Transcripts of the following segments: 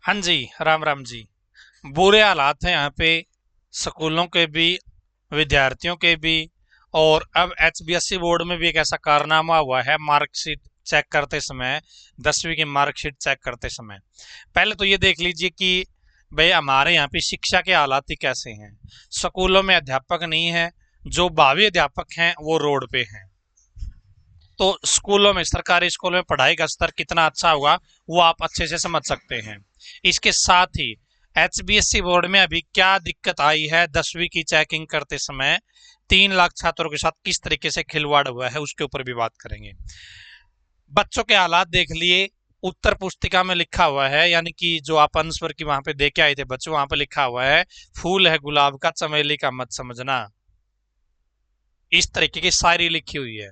हाँ जी, राम राम जी। बुरे हालात हैं यहाँ पे, स्कूलों के भी, विद्यार्थियों के भी। और अब एचबीएससी बोर्ड में भी एक ऐसा कारनामा हुआ है मार्कशीट चेक करते समय, 10वीं की मार्कशीट चेक करते समय। पहले तो ये देख लीजिए कि भाई हमारे यहाँ पे शिक्षा के हालात ही कैसे हैं। स्कूलों में अध्यापक नहीं है, जो भावी अध्यापक हैं वो रोड पे हैं। तो स्कूलों में, सरकारी स्कूलों में पढ़ाई का स्तर कितना अच्छा होगा वो आप अच्छे से समझ सकते हैं। इसके साथ ही एचबीएससी बोर्ड में अभी क्या दिक्कत आई है, 10वीं की चेकिंग करते समय 3 लाख छात्रों के साथ किस तरीके से खिलवाड़ हुआ है उसके ऊपर भी बात करेंगे। बच्चों के हालात देख लिए। उत्तर पुस्तिका में लिखा हुआ है, यानी कि जो आप आंसर की वहां पे दे के आए थे बच्चों, वहां पे लिखा हुआ है फूल है गुलाब का चमेली का मत समझना। इस तरीके की शायरी लिखी हुई है।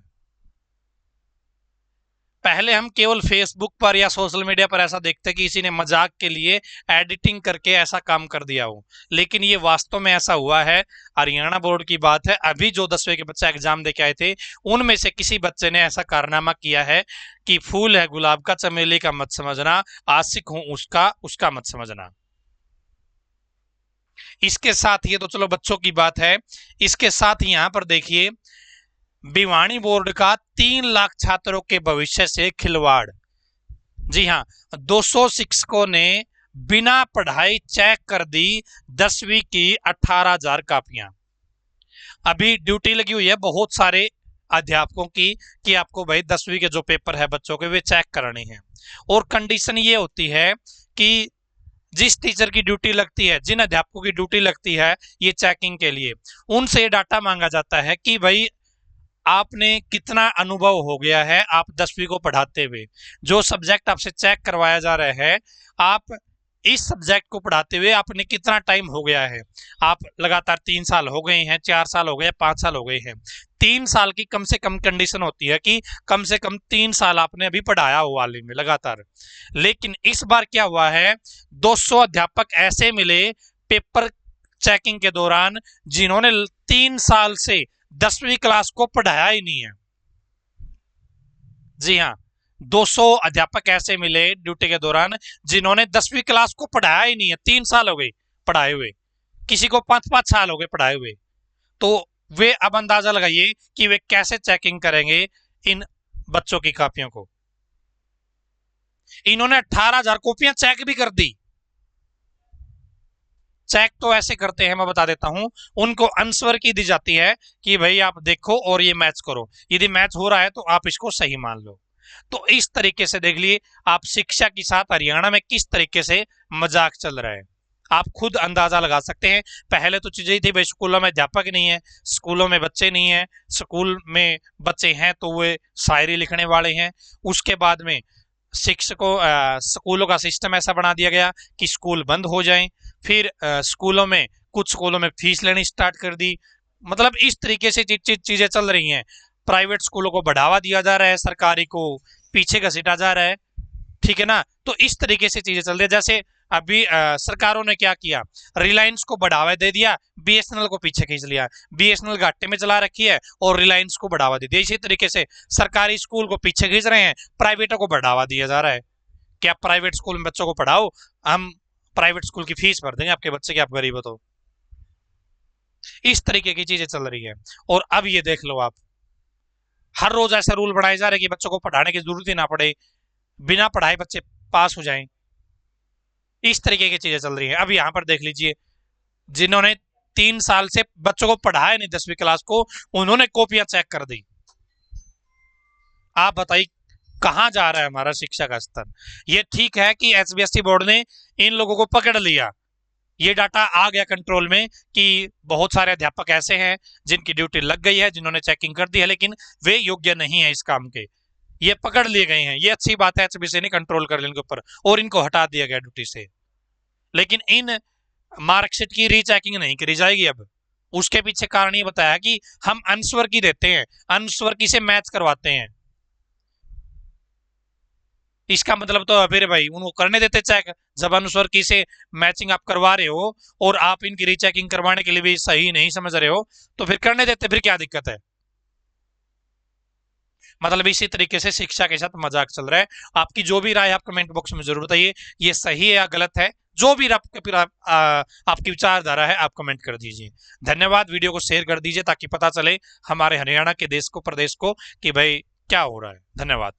पहले हम केवल फेसबुक पर या सोशल मीडिया पर ऐसा देखते कि किसी ने मजाक के लिए एडिटिंग करके ऐसा काम कर दिया हो, लेकिन ये वास्तव में ऐसा हुआ है। हरियाणा बोर्ड की बात है, अभी जो 10वीं के बच्चे एग्जाम दे के आए थे उनमें से किसी बच्चे ने ऐसा कारनामा किया है कि फूल है गुलाब का चमेली का मत समझना, आशिक हूं उसका उसका मत समझना। इसके साथ ये तो चलो बच्चों की बात है। इसके साथ ही यहां पर देखिए, भिवानी बोर्ड का 3 लाख छात्रों के भविष्य से खिलवाड़। जी हाँ, 200 शिक्षकों ने बिना पढ़ाई चेक कर दी 10वीं की 18,000 कापियां। अभी ड्यूटी लगी हुई है बहुत सारे अध्यापकों की कि आपको भाई 10वीं के जो पेपर है बच्चों के वे चेक करने हैं। और कंडीशन ये होती है कि जिस टीचर की ड्यूटी लगती है, जिन अध्यापकों की ड्यूटी लगती है ये चेकिंग के लिए, उनसे डाटा मांगा जाता है कि भाई आपने कितना अनुभव हो गया है आप 10वीं को पढ़ाते हुए, जो सब्जेक्ट आपसे चेक करवाया जा रहा है, आप इस सब्जेक्ट को पढ़ाते हुए आपने कितना टाइम हो गया है। आप लगातार 3 साल हो गए हैं, 4 साल हो गए, 5 साल हो गए हैं। 3 साल की कम से कम कंडीशन होती है कि कम से कम 3 साल आपने अभी पढ़ाया हो वाले में लगातार। लेकिन इस बार क्या हुआ है, 200 अध्यापक ऐसे मिले पेपर चेकिंग के दौरान जिन्होंने 3 साल से 10वीं क्लास को पढ़ाया ही नहीं है। जी हाँ, 200 अध्यापक ऐसे मिले ड्यूटी के दौरान जिन्होंने 10वीं क्लास को पढ़ाया ही नहीं है। 3 साल हो गए पढ़ाए हुए, किसी को 5-5 साल हो गए पढ़ाए हुए। तो वे अब अंदाजा लगाइए कि वे कैसे चेकिंग करेंगे इन बच्चों की कापियों को। इन्होंने 18,000 कॉपियां चेक भी कर दी। चेक तो ऐसे करते हैं, मैं बता देता हूं। उनको आंसर की दी जाती है कि भाई आप देखो और ये मैच करो, यदि मैच हो रहा है तो आप इसको सही मान लो। तो इस तरीके से देख लिए आप शिक्षा के साथ हरियाणा में किस तरीके से मजाक चल रहा है, आप खुद अंदाजा लगा सकते हैं। पहले तो चीजें थी भाई स्कूलों में अध्यापक नहीं है, स्कूलों में बच्चे नहीं है, स्कूल में बच्चे हैं तो वे शायरी लिखने वाले हैं। उसके बाद में शिक्षकों स्कूलों का सिस्टम ऐसा बना दिया गया कि स्कूल बंद हो जाएं। फिर स्कूलों में, कुछ स्कूलों में फीस लेनी स्टार्ट कर दी। मतलब इस तरीके से चीजें चल रही हैं। प्राइवेट स्कूलों को बढ़ावा दिया जा रहा है, सरकारी को पीछे घसीटा जा रहा है। ठीक है ना। तो इस तरीके से चीजें चल रही है। जैसे अभी सरकारों ने क्या किया, रिलायंस को बढ़ावा दे दिया, बीएसएनएल को पीछे खींच लिया। बीएसएनएल घाटे में चला रखी है और रिलायंस को बढ़ावा दे दिया। इसी तरीके से सरकारी स्कूल को पीछे खींच रहे हैं, प्राइवेटों को बढ़ावा दिया जा रहा है कि आप प्राइवेट स्कूल में बच्चों को पढ़ाओ, हम प्राइवेट स्कूल की फीस भर देंगे आपके बच्चे की, आप गरीब हो तो। इस तरीके की चीजें चल रही है। और अब ये देख लो आप, हर रोज ऐसे रूल बनाए जा रहे हैं कि बच्चों को पढ़ाने की जरूरत ही ना पड़े, बिना पढ़ाए बच्चे पास हो जाएं। इस तरीके की चीजें चल रही हैं। अब यहां पर देख लीजिए, जिन्होंने 3 साल से बच्चों को पढ़ाया नहीं 10वीं क्लास को, उन्होंने कॉपियां चेक कर दी। आप बताइए कहां जा रहा है हमारा शिक्षा का स्तर। ये ठीक है कि एचबीएससी बोर्ड ने इन लोगों को पकड़ लिया, ये डाटा आ गया कंट्रोल में कि बहुत सारे अध्यापक ऐसे हैं जिनकी ड्यूटी लग गई है, जिन्होंने चेकिंग कर दी है, लेकिन वे योग्य नहीं है इस काम के। ये पकड़ लिए गए हैं, ये अच्छी बात है, एचबीएससी ने कंट्रोल कर लिया इनके ऊपर और इनको हटा दिया गया ड्यूटी से। लेकिन इन मार्कशीट की रीचेकिंग नहीं करी जाएगी अब। उसके पीछे कारण ये बताया कि हम आंसर की देते हैं, आंसर की से मैच करवाते हैं। इसका मतलब तो फिर भाई उनको करने देते चेक। जब अनुस्वर की से मैचिंग आप करवा रहे हो और आप इनकी रीचेकिंग करवाने के लिए भी सही नहीं समझ रहे हो, तो फिर करने देते, फिर क्या दिक्कत है। मतलब इसी तरीके से शिक्षा के साथ मजाक चल रहा है। आपकी जो भी राय है आप कमेंट बॉक्स में जरूर बताइए, ये सही है या गलत है, जो भी आपकी विचारधारा है आप कमेंट कर दीजिए। धन्यवाद। वीडियो को शेयर कर दीजिए ताकि पता चले हमारे हरियाणा के देश को, प्रदेश को, कि भाई क्या हो रहा है। धन्यवाद।